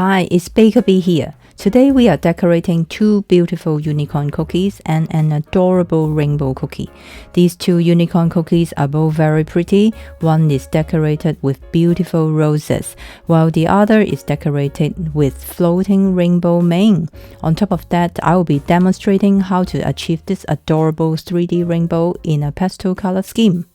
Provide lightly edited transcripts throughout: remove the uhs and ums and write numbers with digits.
Hi, it's Baker Bee here. Today we are decorating two beautiful unicorn cookies and an adorable rainbow cookie. These two unicorn cookies are both very pretty. One is decorated with beautiful roses, while the other is decorated with floating rainbow mane. On top of that, I will be demonstrating how to achieve this adorable 3D rainbow in a pastel color scheme.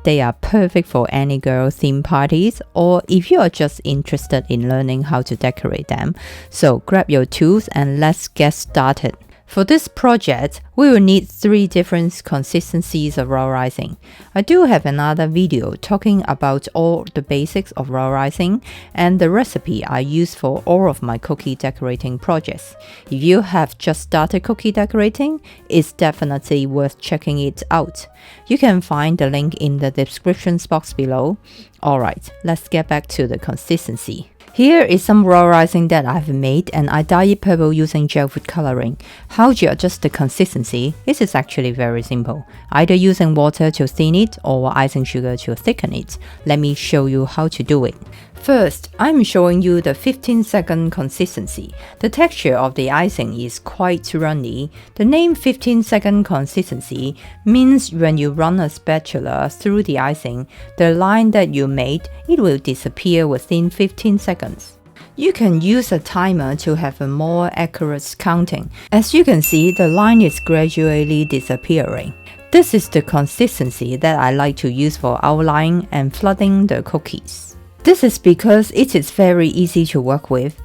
They are perfect for any girl theme parties or if you are just interested in learning how to decorate them. So grab your tools and let's get started. For this project, we will need 3 different consistencies of raw icing. I do have another video talking about all the basics of raw icing and the recipe I use for all of my cookie decorating projects. If you have just started cookie decorating, it's definitely worth checking it out. You can find the link in the description box below. Alright, let's get back to the consistency. Here is some raw icing that I've made and I dye it purple using gel food coloring. How do you adjust the consistency? This is actually very simple. Either using water to thin it or icing sugar to thicken it. Let me show you how to do it. First, I'm showing you the 15-second consistency. The texture of the icing is quite runny. The name 15-second consistency means when you run a spatula through the icing, the line that you made, it will disappear within 15 seconds. You can use a timer to have a more accurate counting. As you can see, the line is gradually disappearing. This is the consistency that I like to use for outlining and flooding the cookies. This is because it is very easy to work with,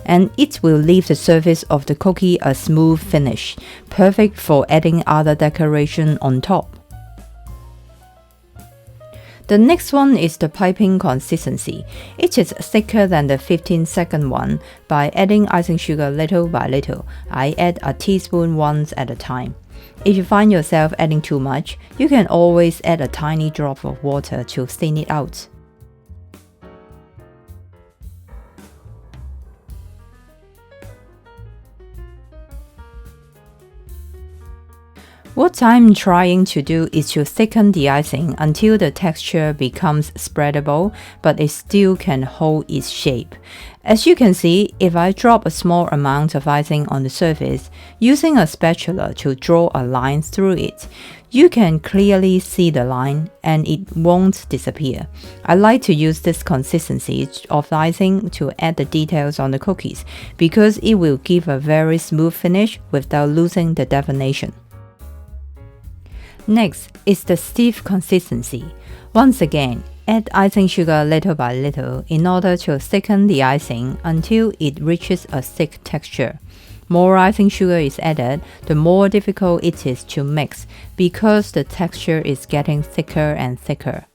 and it will leave the surface of the cookie a smooth finish, perfect for adding other decoration on top. The next one is the piping consistency. It is thicker than the 15-second one. By adding icing sugar little by little, I add a teaspoon once at a time. If you find yourself adding too much, you can always add a tiny drop of water to thin it out. What I'm trying to do is to thicken the icing until the texture becomes spreadable, but it still can hold its shape. As you can see, if I drop a small amount of icing on the surface, using a spatula to draw a line through it, you can clearly see the line and it won't disappear. I like to use this consistency of icing to add the details on the cookies because it will give a very smooth finish without losing the definition. Next is the stiff consistency. Once again, add icing sugar little by little in order to thicken the icing until it reaches a thick texture. More icing sugar is added, the more difficult it is to mix because the texture is getting thicker and thicker.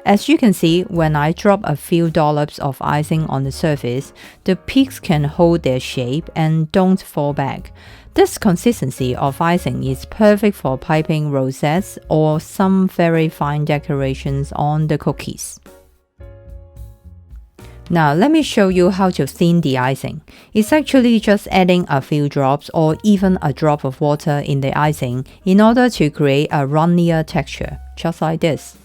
As you can see, when I drop a few dollops of icing on the surface, the peaks can hold their shape and don't fall back. This consistency of icing is perfect for piping rosettes or some very fine decorations on the cookies. Now let me show you how to thin the icing. It's actually just adding a few drops or even a drop of water in the icing in order to create a runnier texture, just like this.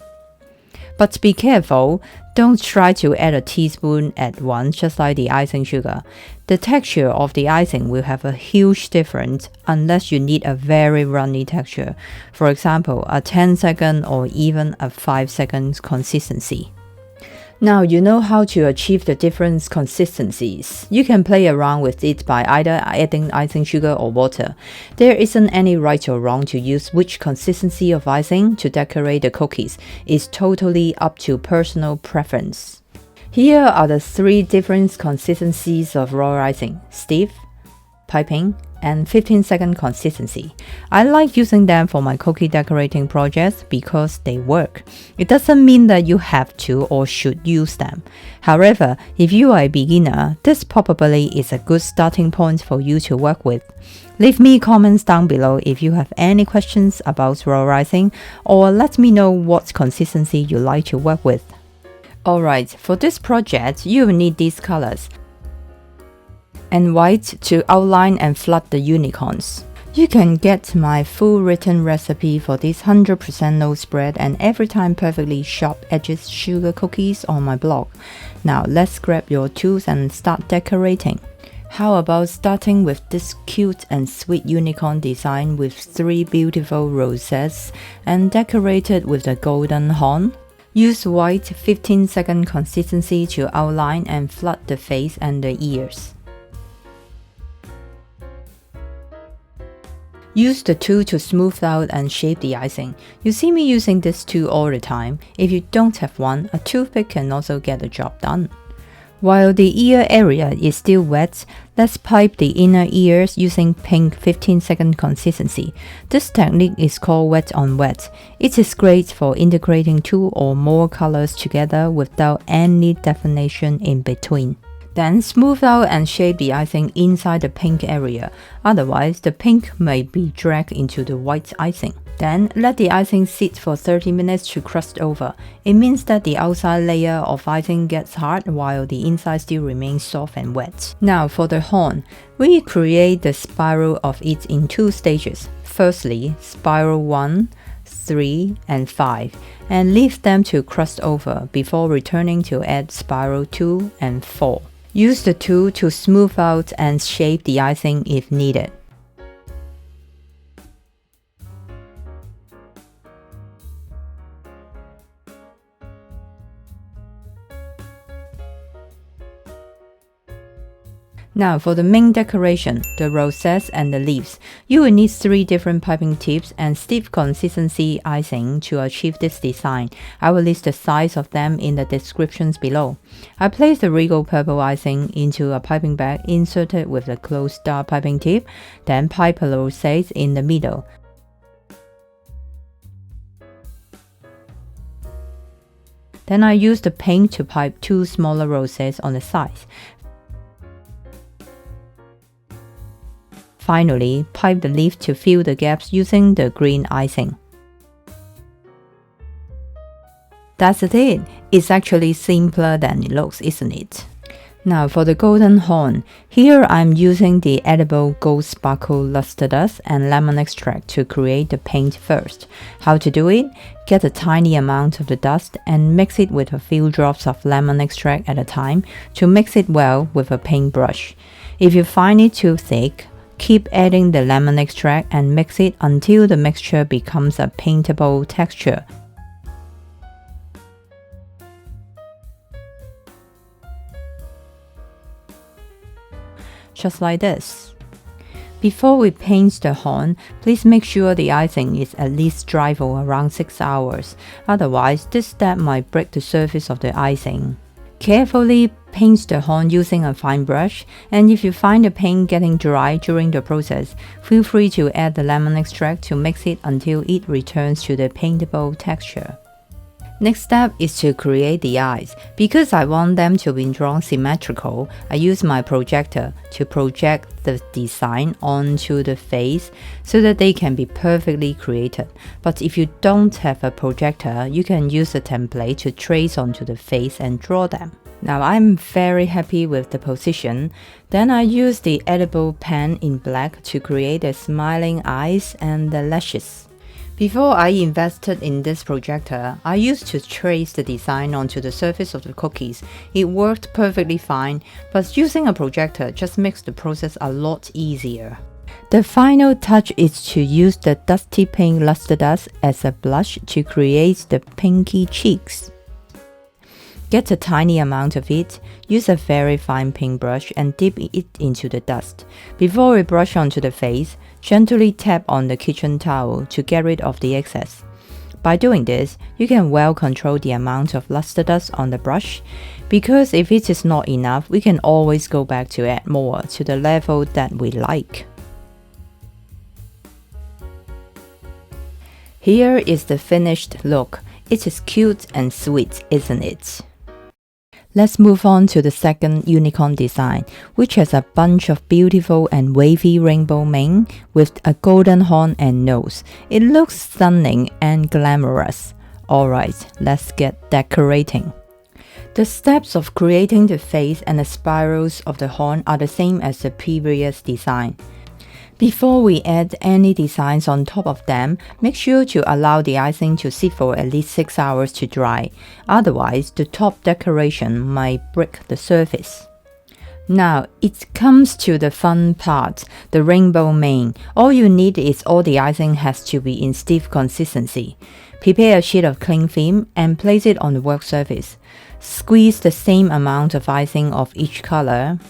But be careful, don't try to add a teaspoon at once just like the icing sugar. The texture of the icing will have a huge difference unless you need a very runny texture. For example, a 10-second or even a 5-second consistency. Now you know how to achieve the different consistencies. You can play around with it by either adding icing sugar or water. There isn't any right or wrong to use which consistency of icing to decorate the cookies. It's totally up to personal preference. Here are the 3 different consistencies of raw icing: stiff, piping, and 15-second consistency. I like using them for my cookie decorating projects because they work. It doesn't mean that you have to or should use them. However, if you are a beginner, this probably is a good starting point for you to work with. Leave me comments down below if you have any questions about raw icing or let me know what consistency you like to work with. Alright, for this project, you will need these colors and white to outline and flood the unicorns. You can get my full written recipe for this 100% no spread and every time perfectly sharp edges sugar cookies on my blog. Now let's grab your tools and start decorating. How about starting with this cute and sweet unicorn design with 3 beautiful rosettes and decorated with the golden horn? Use white 15-second consistency to outline and flood the face and the ears. Use the tool to smooth out and shape the icing. You see me using this tool all the time. If you don't have one, a toothpick can also get the job done. While the ear area is still wet, let's pipe the inner ears using pink 15-second consistency. This technique is called wet on wet. It is great for integrating 2 or more colors together without any definition in between. Then smooth out and shape the icing inside the pink area, otherwise the pink may be dragged into the white icing. Then let the icing sit for 30 minutes to crust over. It means that the outside layer of icing gets hard while the inside still remains soft and wet. Now for the horn, we create the spiral of it in 2 stages. Firstly, spiral 1, 3, and 5, and leave them to crust over before returning to add spiral 2 and 4. Use the tool to smooth out and shape the icing if needed. Now for the main decoration, the rosettes and the leaves. You will need 3 different piping tips and stiff consistency icing to achieve this design. I will list the size of them in the descriptions below. I place the regal purple icing into a piping bag inserted with the closed star piping tip, then pipe a rosette in the middle. Then I use the paint to pipe 2 smaller rosettes on the sides. Finally, pipe the leaf to fill the gaps using the green icing. That's it! It's actually simpler than it looks, isn't it? Now for the golden horn. Here I'm using the edible gold sparkle luster dust and lemon extract to create the paint first. How to do it? Get a tiny amount of the dust and mix it with a few drops of lemon extract at a time to mix it well with a paintbrush. If you find it too thick, keep adding the lemon extract and mix it until the mixture becomes a paintable texture. Just like this. Before we paint the horn, please make sure the icing is at least dry for around 6 hours. Otherwise, this step might break the surface of the icing. Carefully paint the horn using a fine brush, and if you find the paint getting dry during the process, feel free to add the lemon extract to mix it until it returns to the paintable texture. Next step is to create the eyes. Because I want them to be drawn symmetrical, I use my projector to project the design onto the face so that they can be perfectly created. But if you don't have a projector, you can use a template to trace onto the face and draw them. Now I'm very happy with the position. Then I use the edible pen in black to create the smiling eyes and the lashes. Before I invested in this projector, I used to trace the design onto the surface of the cookies. It worked perfectly fine, but using a projector just makes the process a lot easier. The final touch is to use the dusty pink luster dust as a blush to create the pinky cheeks. Get a tiny amount of it, use a very fine paintbrush and dip it into the dust. Before we brush onto the face, gently tap on the kitchen towel to get rid of the excess. By doing this, you can well control the amount of luster dust on the brush, because if it is not enough, we can always go back to add more to the level that we like. Here is the finished look. It is cute and sweet, isn't it? Let's move on to the second unicorn design, which has a bunch of beautiful and wavy rainbow mane with a golden horn and nose. It looks stunning and glamorous. Alright, let's get decorating. The steps of creating the face and the spirals of the horn are the same as the previous design. Before we add any designs on top of them, make sure to allow the icing to sit for at least 6 hours to dry. Otherwise, the top decoration might break the surface. Now, it comes to the fun part, the rainbow mane. All you need is all the icing has to be in stiff consistency. Prepare a sheet of cling film and place it on the work surface. Squeeze the same amount of icing of each color.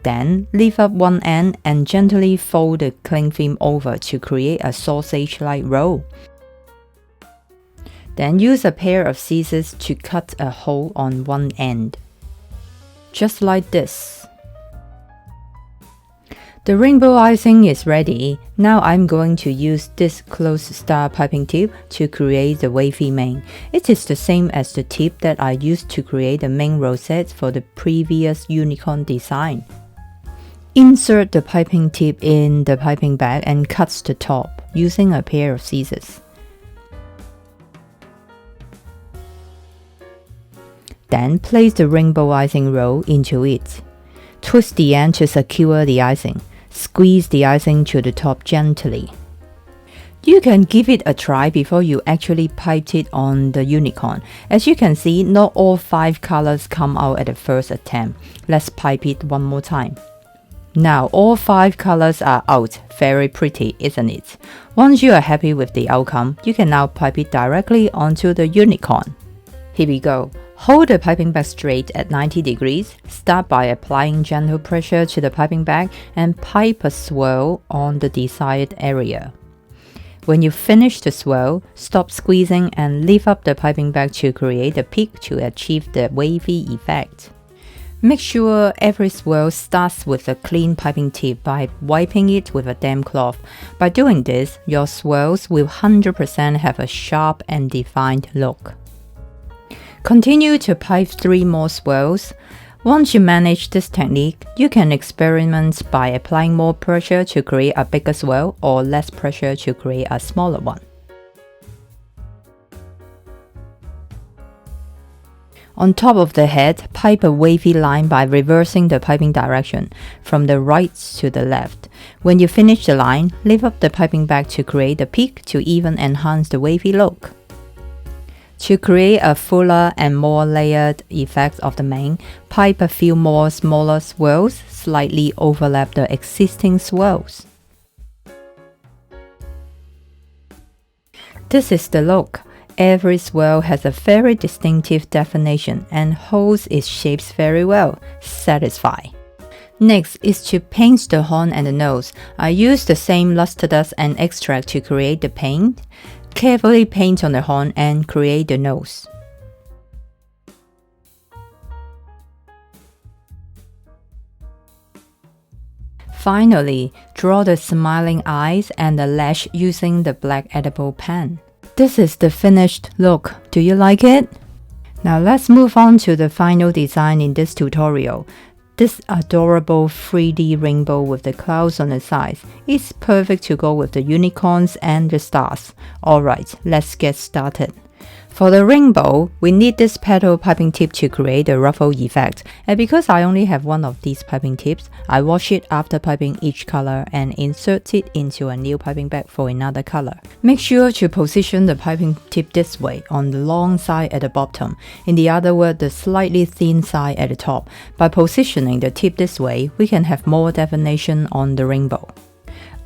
Then, lift up one end and gently fold the cling film over to create a sausage-like roll. Then use a pair of scissors to cut a hole on one end. Just like this. The rainbow icing is ready. Now I'm going to use this closed star piping tip to create the wavy mane. It is the same as the tip that I used to create the main rosette for the previous unicorn design. Insert the piping tip in the piping bag and cut the top using a pair of scissors. Then place the rainbow icing roll into it. Twist the end to secure the icing. Squeeze the icing to the top gently. You can give it a try before you actually pipe it on the unicorn. As you can see, not all 5 colors come out at the first attempt. Let's pipe it one more time. Now all 5 colors are out. Very pretty, isn't it? Once you are happy with the outcome, you can now pipe it directly onto the unicorn. Here we go. Hold the piping bag straight at 90 degrees. Start by applying gentle pressure to the piping bag and pipe a swirl on the desired area. When you finish the swirl, stop squeezing and lift up the piping bag to create a peak to achieve the wavy effect. Make sure every swirl starts with a clean piping tip by wiping it with a damp cloth. By doing this, your swirls will 100% have a sharp and defined look. Continue to pipe 3 more swirls. Once you manage this technique, you can experiment by applying more pressure to create a bigger swirl or less pressure to create a smaller one. On top of the head, pipe a wavy line by reversing the piping direction from the right to the left. When you finish the line, lift up the piping bag to create a peak to even enhance the wavy look. To create a fuller and more layered effect of the mane, pipe a few more smaller swirls, slightly overlap the existing swirls. This is the look. Every swirl has a very distinctive definition and holds its shapes very well. Satisfy. Next is to paint the horn and the nose. I use the same luster dust and extract to create the paint. Carefully paint on the horn and create the nose. Finally, draw the smiling eyes and the lash using the black edible pen. This is the finished look. Do you like it? Now let's move on to the final design in this tutorial. This adorable 3D rainbow with the clouds on the sides is perfect to go with the unicorns and the stars. Alright, let's get started. For the rainbow, we need this petal piping tip to create the ruffle effect. And because I only have one of these piping tips, I wash it after piping each color and insert it into a new piping bag for another color. Make sure to position the piping tip this way, on the long side at the bottom, in the other word the slightly thin side at the top. By positioning the tip this way, we can have more definition on the rainbow.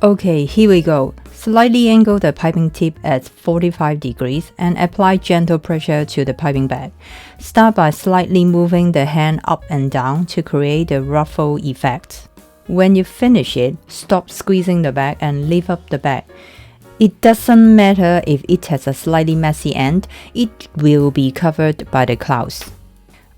Okay, here we go. Slightly angle the piping tip at 45 degrees and apply gentle pressure to the piping bag. Start by slightly moving the hand up and down to create the ruffle effect. When you finish it, stop squeezing the bag and lift up the bag. It doesn't matter if it has a slightly messy end, it will be covered by the clouds.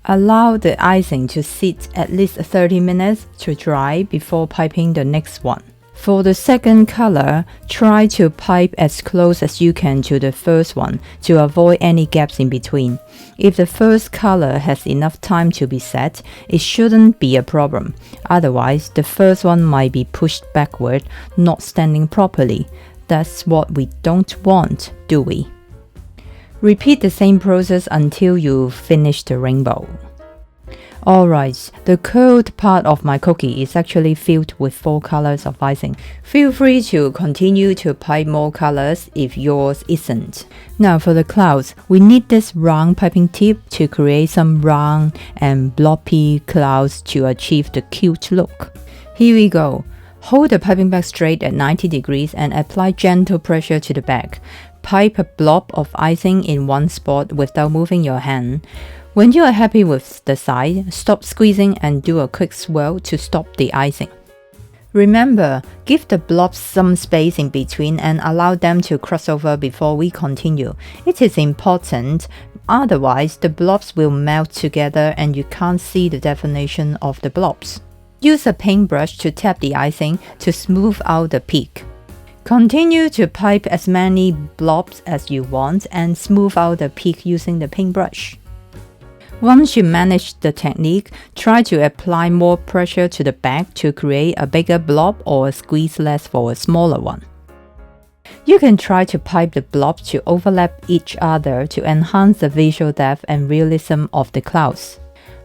Allow the icing to sit at least 30 minutes to dry before piping the next one. For the second color, try to pipe as close as you can to the first one to avoid any gaps in between. If the first color has enough time to be set, it shouldn't be a problem. Otherwise, the first one might be pushed backward, not standing properly. That's what we don't want, do we? Repeat the same process until you finish the rainbow. Alright, the curled part of my cookie is actually filled with 4 colors of icing. Feel free to continue to pipe more colors if yours isn't. Now for the clouds, we need this round piping tip to create some round and bloppy clouds to achieve the cute look. Here we go. Hold the piping bag straight at 90 degrees and apply gentle pressure to the bag. Pipe a blob of icing in one spot without moving your hand. When you are happy with the size, stop squeezing and do a quick swirl to stop the icing. Remember, give the blobs some space in between and allow them to cross over before we continue. It is important, otherwise the blobs will melt together and you can't see the definition of the blobs. Use a paintbrush to tap the icing to smooth out the peak. Continue to pipe as many blobs as you want and smooth out the peak using the paintbrush. Once you manage the technique, try to apply more pressure to the bag to create a bigger blob or squeeze less for a smaller one. You can try to pipe the blobs to overlap each other to enhance the visual depth and realism of the clouds.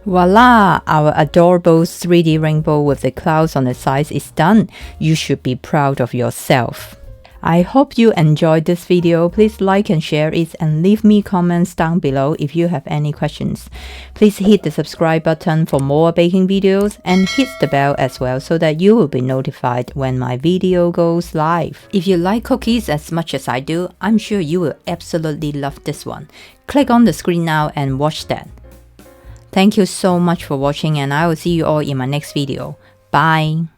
Voila! Our adorable 3D rainbow with the clouds on the sides is done. You should be proud of yourself. I hope you enjoyed this video. Please like and share it and leave me comments down below if you have any questions. Please hit the subscribe button for more baking videos and hit the bell as well so that you will be notified when my video goes live. If you like cookies as much as I do, I'm sure you will absolutely love this one. Click on the screen now and watch that. Thank you so much for watching and I will see you all in my next video. Bye!